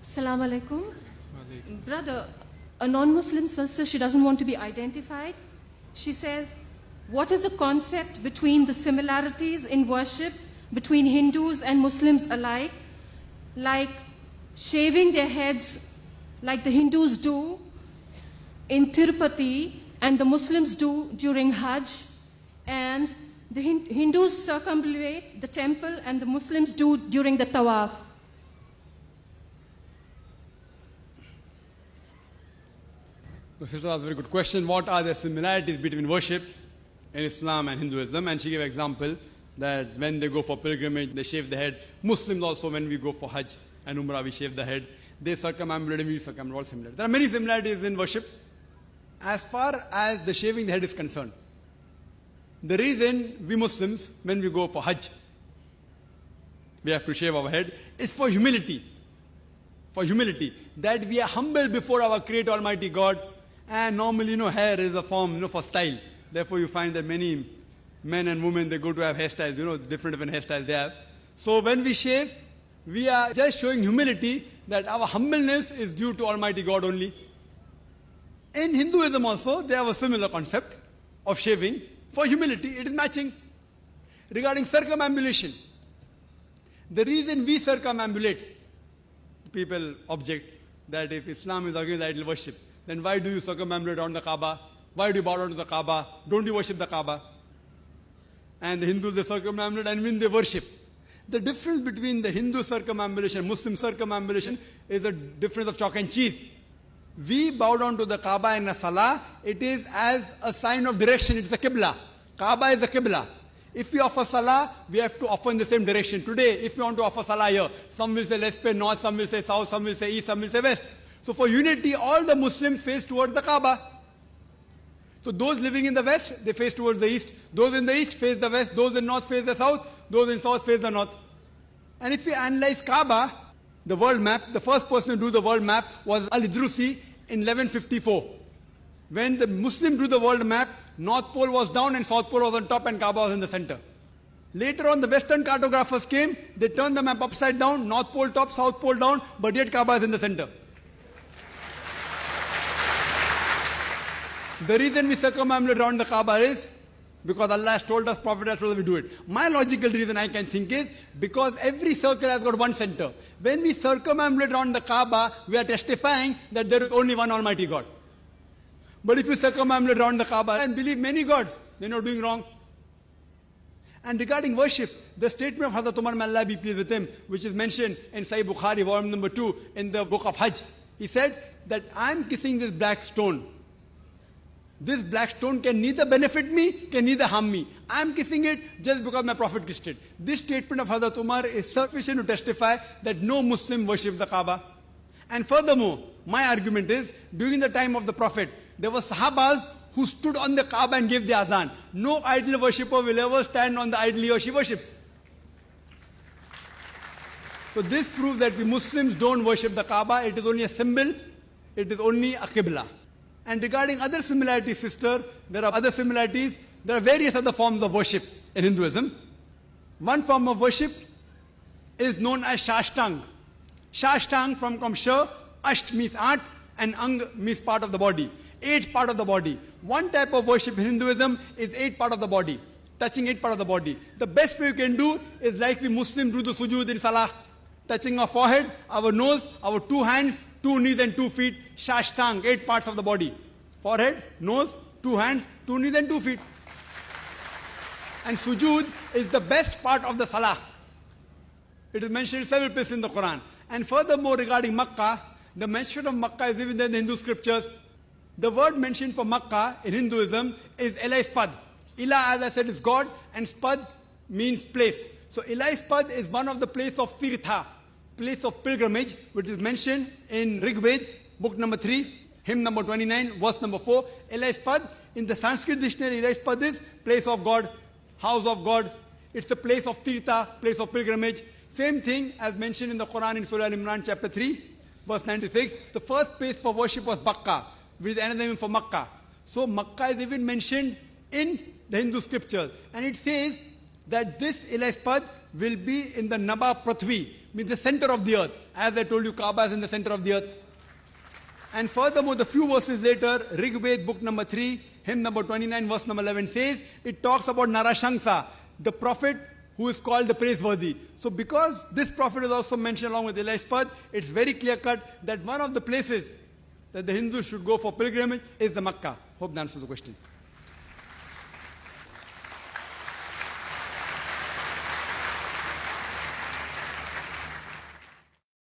Assalamu alaikum. Brother, a non-Muslim sister, she doesn't want to be identified. She says, what is the concept between the similarities in worship between Hindus and Muslims alike, like shaving their heads like the Hindus do in Tirupati and the Muslims do during Hajj, and the Hindus circumambulate the temple and the Muslims do during the Tawaf? The sister asked a very good question. What are the similarities between worship in Islam and Hinduism? And she gave an example that when they go for pilgrimage, they shave the head. Muslims also, when we go for Hajj and Umrah, we shave the head. They circumambulate and we circumambulate, all similar. There are many similarities in worship as far as the shaving the head is concerned. The reason we Muslims, when we go for Hajj, we have to shave our head, is for humility. For humility. That we are humble before our Creator Almighty God. And normally, hair is a form, for style. Therefore, you find that many men and women, they go to have hairstyles, different hairstyles they have. So when we shave, we are just showing humility that our humbleness is due to Almighty God only. In Hinduism also, they have a similar concept of shaving. For humility, it is matching. Regarding circumambulation, the reason we circumambulate, people object that if Islam is against idol worship, then why do you circumambulate around the Kaaba? Why do you bow down to the Kaaba? Don't you worship the Kaaba? And the Hindus, they circumambulate and when they worship. The difference between the Hindu circumambulation and Muslim circumambulation is a difference of chalk and cheese. We bow down to the Kaaba in a salah, it is as a sign of direction, it's a Qibla. Kaaba is the Qibla. If we offer salah, we have to offer in the same direction. Today, if you want to offer salah here, some will say let's pay north, some will say south, some will say east, some will say west. So for unity, all the Muslims face towards the Kaaba. So those living in the west, they face towards the east. Those in the east face the west. Those in north face the south. Those in south face the north. And if we analyze Kaaba, the world map, the first person to do the world map was Al-Idrusi in 1154. When the Muslim drew the world map, North Pole was down and South Pole was on top and Kaaba was in the center. Later on, the Western cartographers came, they turned the map upside down, North Pole top, South Pole down, but yet Kaaba is in the center. The reason we circumambulate around the Kaaba is because Allah has told us, Prophet has told us we do it. My logical reason I can think is because every circle has got one center. When we circumambulate around the Kaaba, we are testifying that there is only one Almighty God. But if you circumambulate around the Kaaba and believe many gods, then you're doing wrong. And regarding worship, the statement of Hazrat Umar, may Allah be pleased with him, which is mentioned in Sahih Bukhari, volume number 2, in the book of Hajj. He said that I'm kissing this black stone. This black stone can neither benefit me, can neither harm me. I'm kissing it just because my Prophet kissed it. This statement of Hazrat Umar is sufficient to testify that no Muslim worships the Kaaba. And furthermore, my argument is, during the time of the Prophet, there were Sahabas who stood on the Kaaba and gave the azan. No idol worshipper will ever stand on the idol he or she worships. So this proves that we Muslims don't worship the Kaaba. It is only a symbol. It is only a Qibla. And regarding other similarities, sister, there are other similarities. There are various other forms of worship in Hinduism. One form of worship is known as Shashtang. Shashtang from Sha, Asht means art, and Ang means part of the body. 8 part of the body. One type of worship in Hinduism is 8 part of the body. Touching 8 part of the body. The best way you can do is like we Muslims do the sujood in Salah. Touching our forehead, our nose, our 2 hands, 2 knees and 2 feet. Shashtang, 8 parts of the body. Forehead, nose, 2 hands, 2 knees and 2 feet. And sujood is the best part of the Salah. It is mentioned in several places in the Quran. And furthermore, regarding Makkah, the mention of Makkah is even there in the Hindu scriptures. The word mentioned for Makkah in Hinduism is Ilai Spad. Ila, as I said, is God, and Spad means place. So Ilai Spad is one of the place of Tirtha, place of pilgrimage, which is mentioned in Rig Veda, book number 3, hymn number 29, verse number 4. Ilai Spad, in the Sanskrit dictionary, Ilai Spad is place of God, house of God. It's a place of Tirtha, place of pilgrimage. Same thing as mentioned in the Quran in Surah Al-Imran chapter 3, verse 96. The first place for worship was Bakka, with another name for Makkah. So Makkah is even mentioned in the Hindu scriptures. And it says that this Ilai Spad will be in the Naba Prithvi, means the center of the earth. As I told you, Kaaba is in the center of the earth. And furthermore, the few verses later, Rig Ved, book number 3, hymn number 29, verse number 11 says, it talks about Narashanksa, the prophet who is called the praiseworthy. So because this prophet is also mentioned along with Elishpad, it's very clear cut that one of the places that the Hindus should go for pilgrimage is the Makkah. Hope that answers the question.